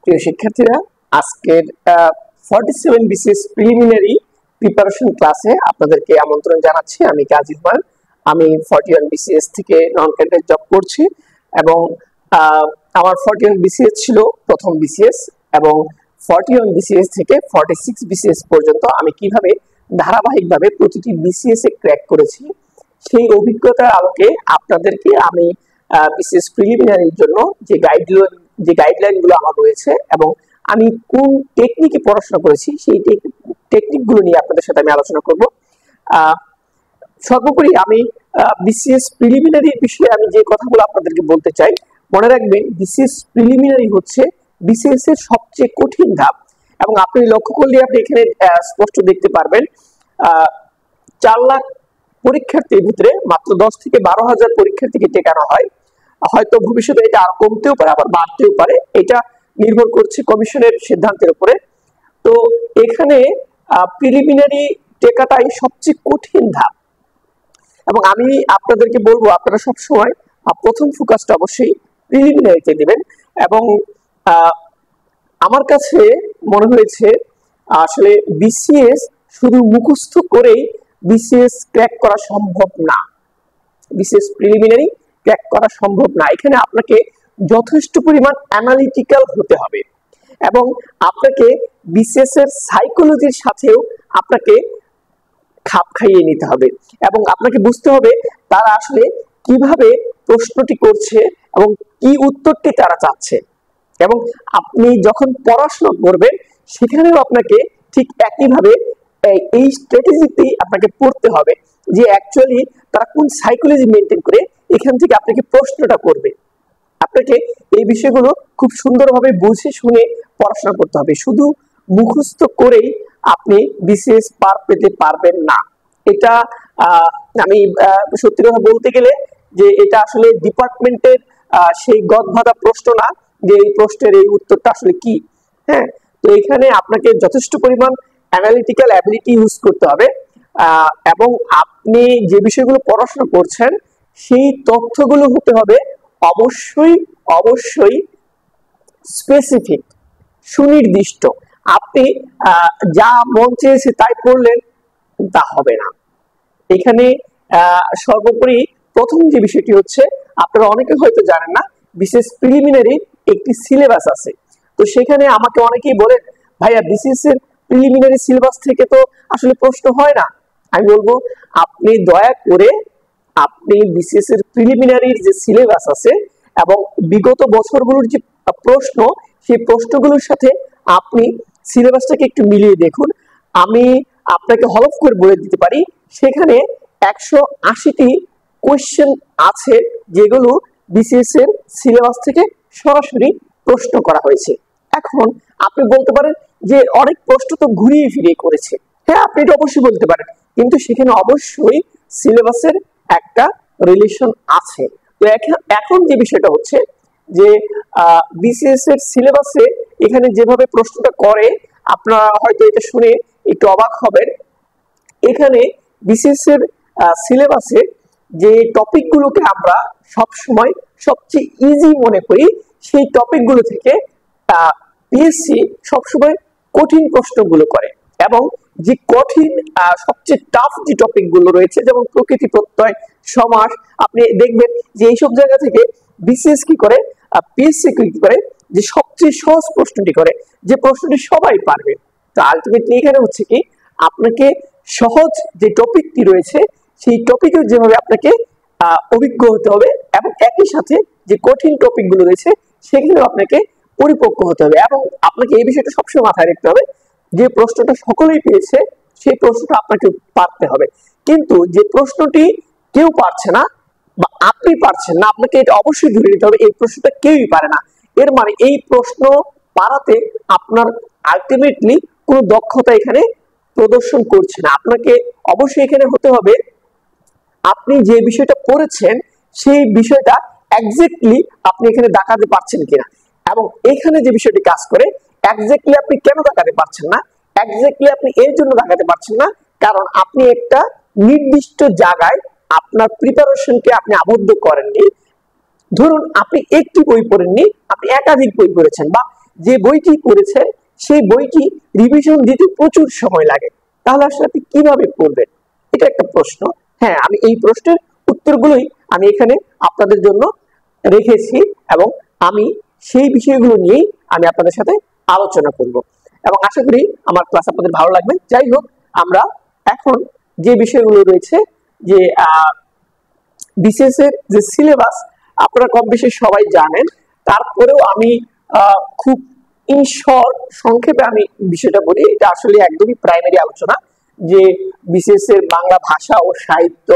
প্রিয় শিক্ষার্থীরা, আজকের 47 বিসিএস প্রিলিমিনারি প্রিপারেশন ক্লাসে আপনাদেরকে আমন্ত্রণ জানাচ্ছি। আমি কাজী হুমায়ুন। আমি 41 বিসিএস থেকে নন ক্যাডার জব করছি এবং আমার 41 বিসিএস ছিল প্রথম বিসিএস এবং 41 বিসিএস থেকে 46 বিসিএস পর্যন্ত আমি কিভাবে ধারাবাহিকভাবে প্রতিটি বিসিএস এ ক্র্যাক করেছি সেই অভিজ্ঞতার আলোকে আপনাদেরকে আমি বিসিএস প্রিলিমিনারির জন্য যে গাইডলাইনগুলো আমার রয়েছে এবং আমি কোন টেকনিকে পড়াশোনা করেছি সেই টেকনিকগুলো নিয়ে আপনাদের সাথে আমি আলোচনা করব। সর্বোপরি আমি বিসিএস প্রিলিমিনারির বিষয়ে আমি যে কথাগুলো আপনাদেরকে বলতে চাই, মনে রাখবেন বিসিএস প্রিলিমিনারি হচ্ছে বিসিএস এর সবচেয়ে কঠিন ধাপ এবং আপনি লক্ষ্য করলে আপনি এখানে স্পষ্ট দেখতে পারবেন 4 লাখ পরীক্ষার্থীর ভিতরে মাত্র 10 থেকে 12,000 পরীক্ষার্থীকে টেকানো হয়। হয়তো ভবিষ্যতে এটা আর কমতেও পারে, আবার বাড়তেও পারে, এটা নির্ভর করছে কমিশনের সিদ্ধান্তের উপরে। তো এখানে প্রিলিমিনারি টেকাটাই সবচেয়ে কঠিন ধাপ এবং আমি আপনাদেরকে বলবো আপনারা সবসময় প্রথম ফোকাসটা অবশ্যই প্রিলিমিনারিতে দিবেন। এবং আমার কাছে মনে হয়েছে আসলে বিসিএস শুধু মুখস্থ করেই বিসিএস ক্র্যাক করা সম্ভব না, বিসিএস প্রিলিমিনারি ক্র্যাক করা সম্ভব না। এখানে আপনাকে যথেষ্ট পরিমাণ অ্যানালিটিক্যাল হতে হবে এবং আপনাকে বিসিএস এর সাইকোলজির সাথেও আপনাকে খাপ খাইয়ে নিতে হবে এবং আপনাকে বুঝতে হবে তারা আসলে কিভাবে প্রশ্নটি করছে এবং কি উত্তরটি তারা চাচ্ছে। এবং আপনি যখন পড়াশোনা করবেন সেখানেও আপনাকে ঠিক একইভাবে এই স্ট্র্যাটেজিতেই আপনাকে পড়তে হবে যে অ্যাকচুয়ালি তারা কোন সাইকোলজি মেনটেন করে এখান থেকে আপনাকে প্রশ্নটা করবে। আপনাকে এই বিষয়গুলো খুব সুন্দরভাবে বুঝে শুনে পড়াশোনা করতে হবে। শুধু মুখস্থ করেই আপনি বিসিএস পার পেতে পারবেন না। এটা আমি সত্যি কথা বলতে গেলে যে এটা আসলে ডিপার্টমেন্টের সেই গদবাঁধা প্রশ্ন না যে এই প্রশ্নের এই উত্তরটা আসলে কি। হ্যাঁ, তো এখানে আপনাকে যথেষ্ট পরিমাণ অ্যানালিটিক্যাল অ্যাবিলিটি ইউজ করতে হবে এবং আপনি যে বিষয়গুলো পড়াশোনা করছেন সেই তথ্যগুলো হতে হবে অবশ্যই স্পেসিফিক, সুনির্দিষ্ট। আপনি যা মন চেয়েছে তাই পড়লেন তা হবে না। এখানে সর্বোপরি প্রথম যে বিষয়টি হচ্ছে, আপনারা অনেকে হয়তো জানেন না বিসিএস প্রিলিমিনারি একটি সিলেবাস আছে। তো সেখানে আমাকে অনেকেই বলেন ভাইয়া বিসিএস এর প্রিলিমিনারি সিলেবাস থেকে তো আসলে প্রশ্ন হয় না। আমি বলবো আপনি দয়া করে আপনি বিসিএস এর প্রিলিমিনারির যে সিলেবাস আছে এবং বিগত বছরগুলোর যে প্রশ্ন সেই প্রশ্নগুলোর সাথে আপনি সিলেবাসটাকে একটু মিলিয়ে দেখুন। আমি আপনাকে হলফ করে বলে দিতে পারি সেখানে 180টি কোয়েশ্চেন আছে যেগুলো বিসিএস এর সিলেবাস থেকে সরাসরি প্রশ্ন করা হয়েছে। এখন আপনি বলতে পারেন যে অনেক প্রশ্ন তো ঘুরিয়ে ফিরিয়ে করেছে। হ্যাঁ, আপনি এটা অবশ্যই বলতে পারেন, কিন্তু সেখানে অবশ্যই সিলেবাসের একটা রিলেশন আছে। তো এখন যে বিষয়টা হচ্ছে যে বিসিএস এর সিলেবাসে এখানে যেভাবে প্রশ্নটা করে আপনারা হয়তো এটা শুনে একটু অবাক হবেন। এখানে বিসিএস এর সিলেবাসে যে টপিকগুলোকে আমরা সবসময় সবচেয়ে ইজি মনে করি সেই টপিকগুলো থেকে পিএসসি সবসময় কঠিন প্রশ্নগুলো করে এবং যে কঠিন সবচেয়ে টাফ যে টপিকগুলো রয়েছে যেমন প্রকৃতি প্রত্যয়, সমাস, আপনি দেখবেন যে এইসব জায়গা থেকে বিসিএস কি করে, পিএসসি কি করে যে সবচেয়ে সহজ প্রশ্নটি করে, যে প্রশ্নটি সবাই পারবে। তো আলটিমেটলি এখানে হচ্ছে কি আপনাকে সহজ যে টপিকটি রয়েছে সেই টপিকে যেভাবে আপনাকে অভিজ্ঞ হতে হবে এবং একই সাথে যে কঠিন টপিকগুলো রয়েছে সেগুলো আপনাকে পরিপক্ক হতে হবে এবং আপনাকে এই বিষয়টা সবসময় মাথায় রাখতে হবে যে প্রশ্নটা সকলেই পেয়েছে সেই প্রশ্নটা আপনাকে পারতে হবে। কিন্তু যে প্রশ্নটি কেউ পারছে না বা আপনি পারছেন না, আপনাকে এটা অবশ্যই ধরে নিতে হবে এই প্রশ্নটা কেউই পারে না। এর মানে এই প্রশ্ন পারাতে আপনার আলটিমেটলি কোনো দক্ষতা এখানে প্রদর্শন করছে না। আপনাকে অবশ্যই এখানে হতে হবে আপনি যে বিষয়টা পড়েছেন সেই বিষয়টা এক্স্যাক্টলি আপনি এখানে দেখাতে পারছেন কিনা এবং এখানে যে বিষয়টি কাজ করে এক্স্যাক্টলি আপনি কেন দেখাতে পারছেন না, এক্স্যাক্টলি আপনি এর জন্য দেখাতে পারছেন না কারণ আপনি একটা নির্দিষ্ট জায়গায় আপনার প্রিপারেশনকে আপনি আবদ্ধ করেননি। ধরুন আপনি একটি বই পড়েননি, আপনি একাধিক বই পড়েছেন বা যে বইটি করেছেন সেই বইটি রিভিশন দিতে প্রচুর সময় লাগে, তাহলে আসলে আপনি কিভাবে পড়বেন? এটা একটা প্রশ্ন। হ্যাঁ, আমি এই প্রশ্নের উত্তরগুলোই আমি এখানে আপনাদের জন্য রেখেছি এবং আমি সেই বিষয়গুলো নিয়েই আমি আপনাদের সাথে আলোচনা করব এবং আশা করি আমার ক্লাস আপনাদের ভালো লাগবে। যাই হোক, আমরা এখন যে বিষয়গুলো রয়েছে, যে বিসিএস এর যে সিলেবাস আপনারা কম বেশি সবাই জানেন, তারপরেও আমি খুব ইন শর্ট সংক্ষেপে আমি বিষয়টা বলি। এটা আসলে একদমই প্রাইমারি আলোচনা, যে বিসিএস এর বাংলা ভাষা ও সাহিত্য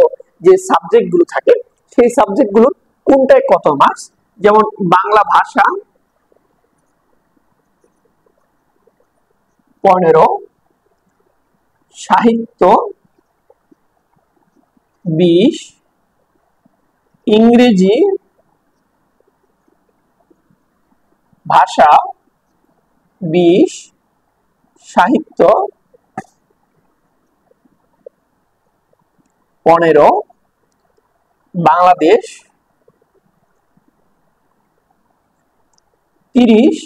যে সাবজেক্টগুলো থাকে সেই সাবজেক্টগুলো কোনটায় কত মার্কস। যেমন বাংলা ভাষা 15, সাহিত্য 20, ইংরেজি ভাষা 20, সাহিত্য 15, Bangladesh 30,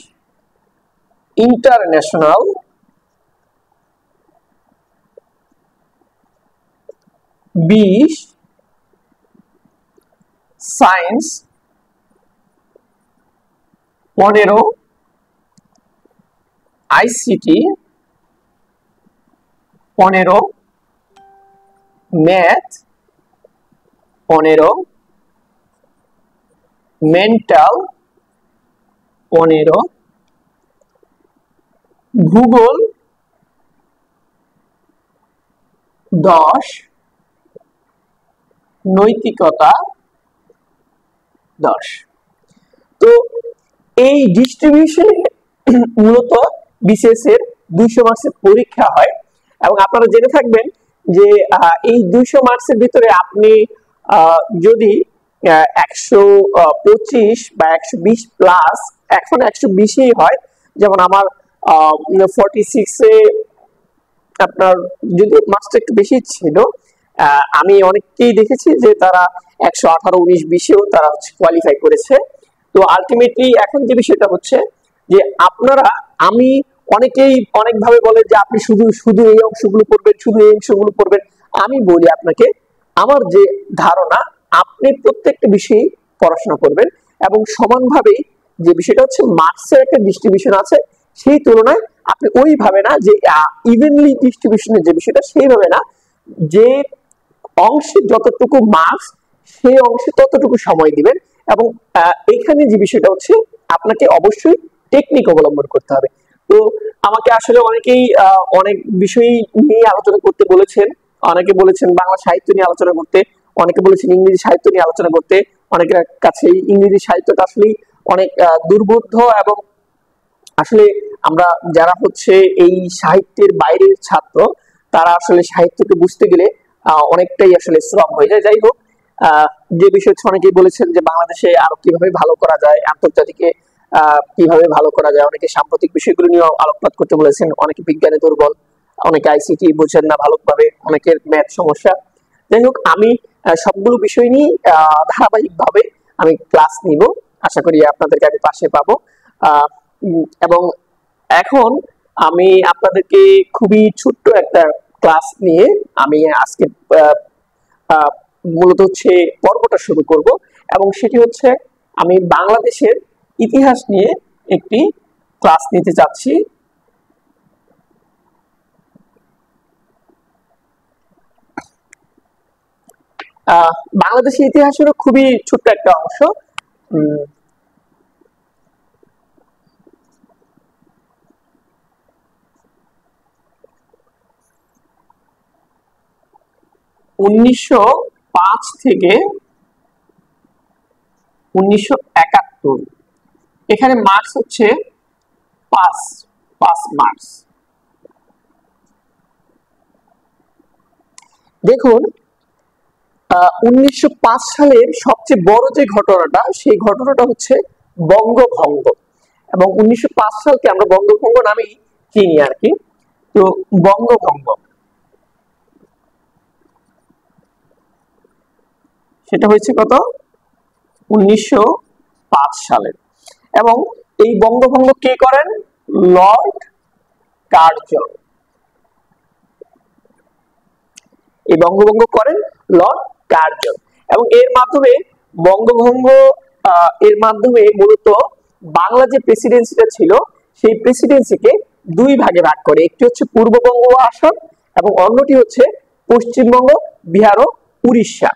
international 20, science 15, ICT 15, math 15, mental 15, ভূগোল 10, নৈতিকতা 10। তো এই ডিস্ট্রিবিউশনে মূলত বিসিএস এর 200 মার্কসের পরীক্ষা হয় এবং আপনারা জেনে থাকবেন যে এই 200 মার্কসের ভিতরে আপনি যদি 125 বা 120 প্লাস, এখন 120ই হয়, যেমন আমার 46 এ আপনার যদি মার্কসটা একটু বেশি ছিল, আমি অনেককেই দেখেছি যে তারা 118, 19, 20-এও তারা কোয়ালিফাই করেছে। তো আলটিমেটলি এখন যে বিষয়টা হচ্ছে যে আপনারা, আমি অনেকেই অনেকভাবে বলে যে আপনি শুধু শুধু এই অংশগুলো পড়বেন, শুধু এই অংশগুলো পড়বেন। আমি বলি আপনাকে, আমার যে ধারণা, আপনি প্রত্যেকটা বিষয়ে পড়াশোনা করবেন এবং সমানভাবেই, যে বিষয়টা হচ্ছে মার্কসের একটা ডিস্ট্রিবিউশন আছে, সেই তুলনায় আপনি ওইভাবে না যে ইভেনলি ডিস্ট্রিবিউশনের যে বিষয়টা সেইভাবে না, যে অংশে যতটুকু মার্কস সেই অংশে ততটুকু সময় দিবেন এবং এখানে যে বিষয়টা হচ্ছে আপনাকে অবশ্যই টেকনিক অবলম্বন করতে হবে। তো আমাকে আসলে অনেকেই অনেক বিষয় নিয়ে আলোচনা করতে বলেছেন, অনেকে বলেছেন বাংলা সাহিত্য নিয়ে আলোচনা করতে, অনেকে বলেছেন ইংরেজি সাহিত্য নিয়ে আলোচনা করতে। অনেকের কাছে ইংরেজি সাহিত্যটা আসলে অনেক দুর্বোধ্য এবং আসলে আমরা যারা হচ্ছে এই সাহিত্যের বাইরের ছাত্র, তারা আসলে সাহিত্যকে বুঝতে গেলে অনেকটাই আসলে শ্রম হয়ে যায়। যাই হোক, যে বিষয় অনেকেই বলেছেন যে বাংলাদেশে আরো কিভাবে ভালো করা যায়, আন্তর্জাতিকে কিভাবে ভালো করা যায়, অনেকে সাম্প্রতিক বিষয়গুলো নিয়ে আলোকপাত করতে বলেছেন, অনেকে বিজ্ঞানে দুর্বল, অনেকে আইসিটি বোঝেন না ভালোভাবে, অনেকের ম্যাথ সমস্যা। যাই হোক, আমি সবগুলো বিষয় নিয়ে ধারাবাহিকভাবে আমি ক্লাস নিব, আশা করি আপনাদেরকে আমি পাশে পাবো। এবং এখন আমি আপনাদেরকে খুবই ছোট্ট একটা ক্লাস নিয়ে আমি আজকে মূলত হচ্ছে পর্বটা শুরু করব এবং সেটি হচ্ছে আমি বাংলাদেশের ইতিহাস নিয়ে একটি ক্লাস নিতে যাচ্ছি। বাংলাদেশের ইতিহাসেরও খুবই ছোট্ট একটা অংশ। 1905 থেকে 1971, এখানে মার্কস হচ্ছে 5 মার্কস। দেখুন, 1905 সালের সবচেয়ে বড় যে ঘটনাটা, সেই ঘটনাটা হচ্ছে বঙ্গভঙ্গ এবং 1905 সালকে আমরা বঙ্গভঙ্গ নামেই চিনি আর কি। তো বঙ্গভঙ্গ সেটা হয়েছে কত, 1905 সালে। এবং এই বঙ্গভঙ্গ কে করেন? Lord Curzon. এই বঙ্গভঙ্গ করেন লর্ড কার্জন, এবং এর মাধ্যমে বঙ্গভঙ্গ এর মাধ্যমে মূলত বাংলা যে প্রেসিডেন্সিটা ছিল সেই প্রেসিডেন্সিকে দুই ভাগে ভাগ করে, একটি হচ্ছে পূর্ববঙ্গ ও আসাম এবং অন্যটি হচ্ছে পশ্চিমবঙ্গ, বিহার ও উড়িষ্যা।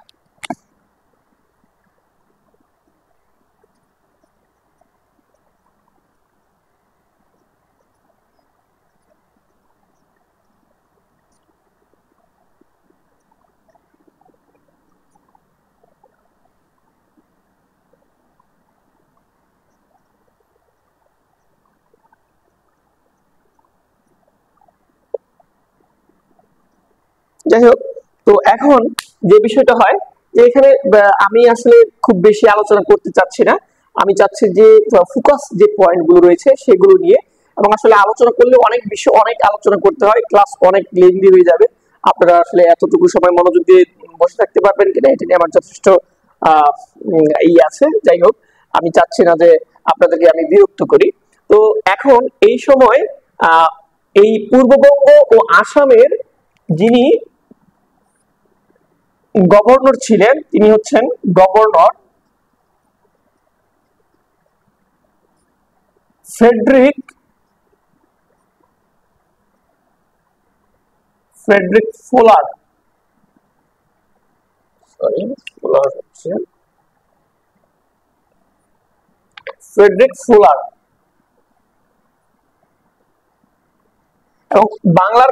যাই হোক, তো এখন যে বিষয়টা হয় যে এখানে আমি আসলে খুব বেশি আলোচনা করতে চাচ্ছি না, আমি চাচ্ছি যে ফোকাস যে পয়েন্ট গুলো রয়েছে সেগুলো নিয়ে, এবং আসলে আলোচনা করলে অনেক বিষয় অনেক আলোচনা করতে হয়, ক্লাস অনেক লেন্দি হয়ে যাবে, আপনারা আসলে এতটুকু সময় মনোযোগ দিয়ে বসে থাকতে পারবেন কিনা এটা নিয়ে আমার যথেষ্ট আছে। যাই হোক, আমি চাচ্ছি না যে আপনাদেরকে আমি বিরক্ত করি। তো এখন এই সময় এই পূর্ববঙ্গ ও আসামের যিনি গভর্নর ছিলেন তিনি হচ্ছেন governor Frederick Fuller. Frederick Fuller, এবং বাংলার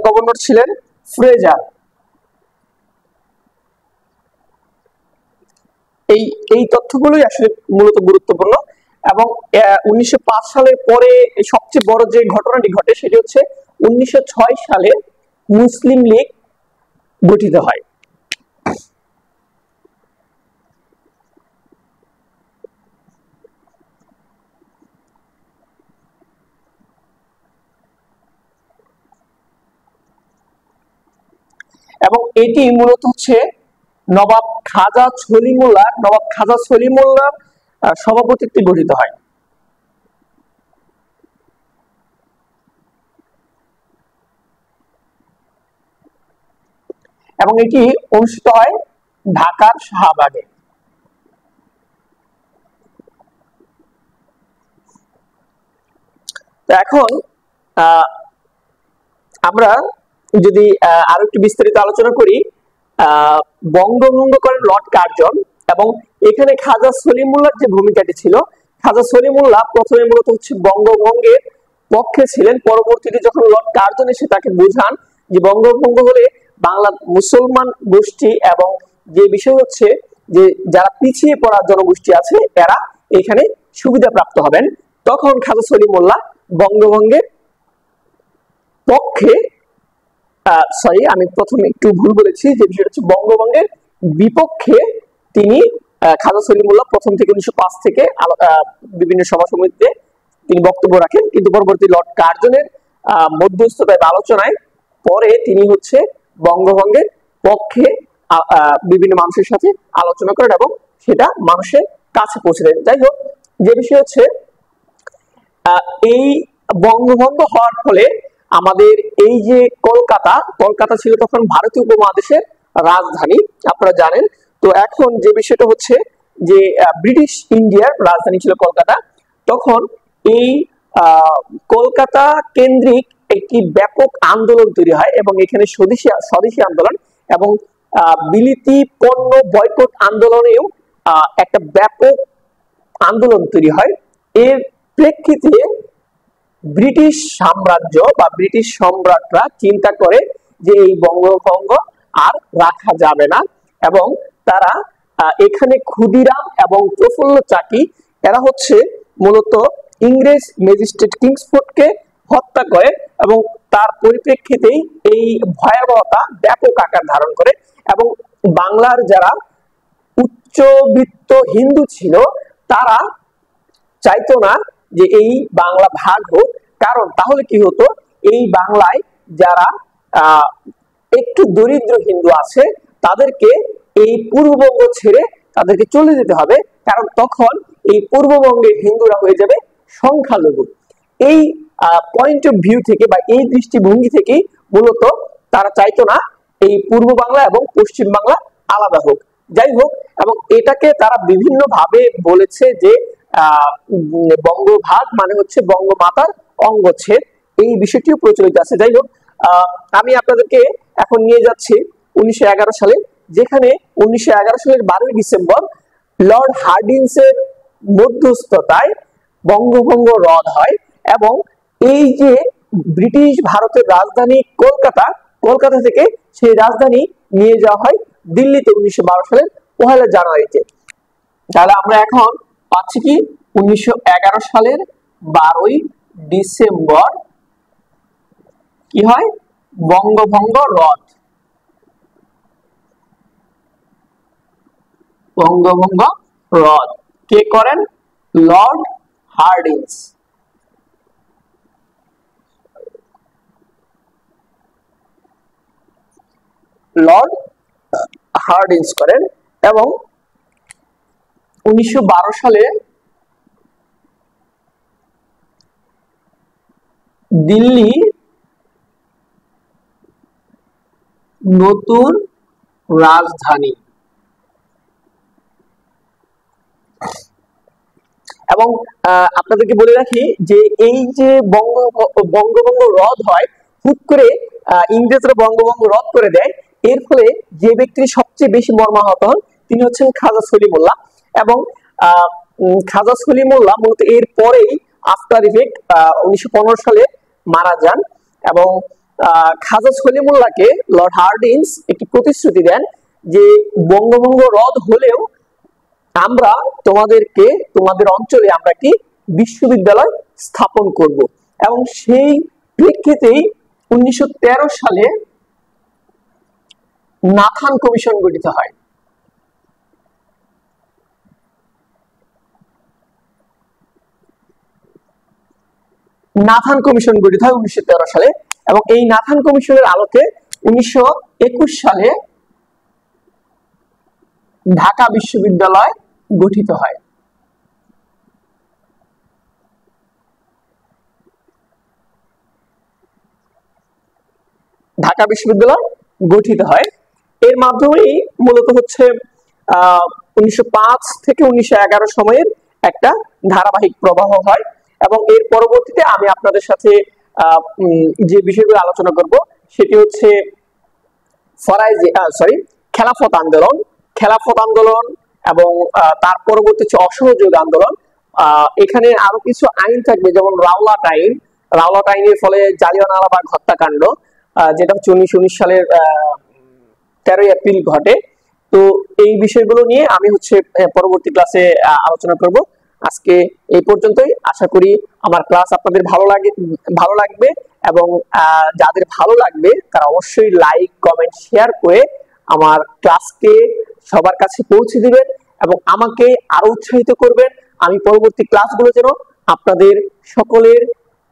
গভর্নর ছিলেন ফ্রেজার। এই তথ্যগুলোই আসলে মূলত গুরুত্বপূর্ণ। এবং 1905 সালের পরে সবচেয়ে বড় যে ঘটনাটি ঘটে সেটি হচ্ছে 1906 সালে মুসলিম লীগ গঠিত হয়। এবং এটি মূলত হচ্ছে নবাব খাজা সলিমুল্লাহর সভাপতিত্বে গঠিত হয়। এবং এটি অনুষ্ঠিত হয় ঢাকার শাহবাগে। তো এখন আমরা যদি আরো একটু বিস্তারিত আলোচনা করি, বঙ্গভঙ্গ করেন লর্ড কার্জন, এবং এখানে খাজা সলিমুল্লাহর যে ভূমিকাটি ছিল, খাজা সলিমুল্লাহ প্রথমে মূলত হচ্ছে বঙ্গভঙ্গের পক্ষে ছিলেন, পরবর্তীতে যখন লর্ড কার্জন এসে তাকে বোঝান যে বঙ্গভঙ্গ হলে বাংলার মুসলমান গোষ্ঠী এবং যে বিষয় হচ্ছে যে যারা পিছিয়ে পড়া জনগোষ্ঠী আছে এরা এখানে সুবিধা প্রাপ্ত হবেন, তখন খাজা সলিমুল্লাহ বঙ্গভঙ্গের পক্ষে আমি প্রথমে একটু ভুল বলেছি, যে বিষয়টা হচ্ছে বঙ্গভঙ্গের বিপক্ষে তিনি খাজা সলিমুল্লাহ প্রথম থেকে 1905 থেকে বিভিন্ন সভা সমিতিতে তিনি বক্তব্য রাখেন, কিন্তু পরবর্তী লর্ড কার্জনের মধ্যস্থতায় বা আলোচনায় পরে তিনি হচ্ছে বঙ্গভঙ্গের পক্ষে বিভিন্ন মানুষের সাথে আলোচনা করেন এবং সেটা মানুষের কাছে পৌঁছে দেন। যাই হোক, যে বিষয় হচ্ছে এই বঙ্গভঙ্গ হওয়ার ফলে আমাদের এই যে কলকাতা ছিল তখন ভারতীয় উপমহাদেশের রাজধানী, আপনারা জানেন। তো এখন যে বিষয়টা হচ্ছে যে ব্রিটিশ ইন্ডিয়ার রাজধানী ছিল কলকাতা, তখন এই কলকাতা কেন্দ্রিক একটি ব্যাপক আন্দোলন তৈরি হয় এবং এখানে স্বদেশী আন্দোলন এবং বিলিতি পণ্য বয়কট আন্দোলনেও একটা ব্যাপক আন্দোলন তৈরি হয়। এর প্রেক্ষিতে ব্রিটিশ সাম্রাজ্য বা ব্রিটিশ সম্রাটরা চিন্তা করে যে এই বঙ্গভঙ্গ আর রাখা যাবে না, এবং তারা এখানে ক্ষুদিরাম এবং প্রফুল্ল চাকি এরা হচ্ছে মূলত ইংরেজ ম্যাজিস্ট্রেট কিংসফোর্ডকে হত্যা করে, এবং তার পরিপ্রেক্ষিতেই এই ভয়াবহতা ব্যাপক আকার ধারণ করে। এবং বাংলার যারা উচ্চবিত্ত হিন্দু ছিল তারা চাইতো না যে এই বাংলা ভাগ হোক, কারণ তাহলে কি হতো, এই বাংলায় যারা একটু দরিদ্র হিন্দু আছে তাদেরকে এই পূর্ববঙ্গ ছেড়ে তাদেরকে চলে যেতে হবে, কারণ তখন এই পূর্ববঙ্গের হিন্দুরা হয়ে যাবে সংখ্যালঘু। এই পয়েন্ট অফ ভিউ থেকে বা এই দৃষ্টিভঙ্গি থেকেই মূলত তারা চাইতো না এই পূর্ব বাংলা এবং পশ্চিম বাংলা আলাদা হোক। যাই হোক, এবং এটাকে তারা বিভিন্ন ভাবে বলেছে যে বঙ্গভাগ মানে হচ্ছে বঙ্গমাতার অঙ্গচ্ছেদ, এই বিষয়টিও প্রচলিত আছে। যাই হোক, আমি আপনাদেরকে এখন নিয়ে যাচ্ছি 1911 সালে, যেখানে 1911 সালের 12ই ডিসেম্বর লর্ড হার্ডিন্সের মধ্যস্থতায় বঙ্গভঙ্গ রদ হয় এবং এই যে ব্রিটিশ ভারতের রাজধানী কলকাতা, কলকাতা থেকে সেই রাজধানী নিয়ে যাওয়া হয় দিল্লিতে 1912 সালের 1 জানুয়ারিতে। তাহলে আমরা এখন পাচ্ছি কি 1911 সালের 12ই ডিসেম্বর কি হয়? বঙ্গভঙ্গ রদ। বঙ্গভঙ্গ রদ কে করেন? Lord Hardinge. লর্ড হার্ডিন্স করেন এবং 1912 সালে দিল্লি নতুন রাজধানী। এবং আপনাদেরকে বলে রাখি যে এই যে বঙ্গভঙ্গ রদ হয়, হুট করে ইংরেজরা বঙ্গভঙ্গ রদ করে দেয়, এর ফলে যে ব্যক্তি সবচেয়ে বেশি মর্মাহত হন তিনি হচ্ছেন খাজা সলিমুল্লাহ। এবং খাজা সলিমুল্লাহ মূলত এর পরেই আফটার ইফেক্ট 1915 সালে মারা যান। এবং খাজা সলিমুল্লাহকে লর্ড হার্ডিন্স একটি প্রতিশ্রুতি দেন যে বঙ্গভঙ্গ রদ হলেও আমরা তোমাদেরকে, তোমাদের অঞ্চলে আমরা একটি বিশ্ববিদ্যালয় স্থাপন করব। এবং সেই প্রেক্ষিতেই 1913 সালে নাথান কমিশন গঠিত হয়। নাথান কমিশন গঠিত হয় 1913 সালে এবং এই নাথান কমিশনের আলোকে 1921 সালে ঢাকা বিশ্ববিদ্যালয় গঠিত হয়। ঢাকা বিশ্ববিদ্যালয় গঠিত হয়। এর মাধ্যমেই মূলত হচ্ছে 1905 থেকে 1911 সময়ের একটা ধারাবাহিক প্রবাহ হয়। এবং এর পরবর্তীতে আমি আপনাদের সাথে যে বিষয়গুলো আলোচনা করব সেটি হচ্ছে খেলাফত আন্দোলন, খেলাফত আন্দোলন এবং তার পরবর্তী হচ্ছে অসহযোগ আন্দোলন। এখানে আরো কিছু আইন থাকবে, যেমন রাওলাট আইন। রাওলাট আইনের ফলে জালিয়ানওয়ালাবাগ হত্যাকাণ্ড, যেটা হচ্ছে 1919 সালের 13ই এপ্রিল ঘটে। তো এই বিষয়গুলো নিয়ে আমি হচ্ছে পরবর্তী ক্লাসে আলোচনা করব। আজকে এই পর্যন্তই। আশা করি আমার ক্লাস আপনাদের ভালো লাগবে এবং যাদের ভালো লাগবে তারা অবশ্যই লাইক, কমেন্ট, শেয়ার করে আমার ক্লাসকে সবার কাছে পৌঁছে দিবেন এবং আমাকে আরো উৎসাহিত করবেন আমি পরবর্তী ক্লাসগুলো যেন আপনাদের সকলের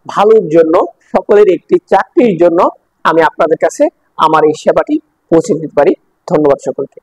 ভালোর জন্য, সকলের একটি চাকরির জন্য আমি আপনাদের কাছে আমার এই সেবাটি পৌঁছে দিতে পারি। ধন্যবাদ সকলকে।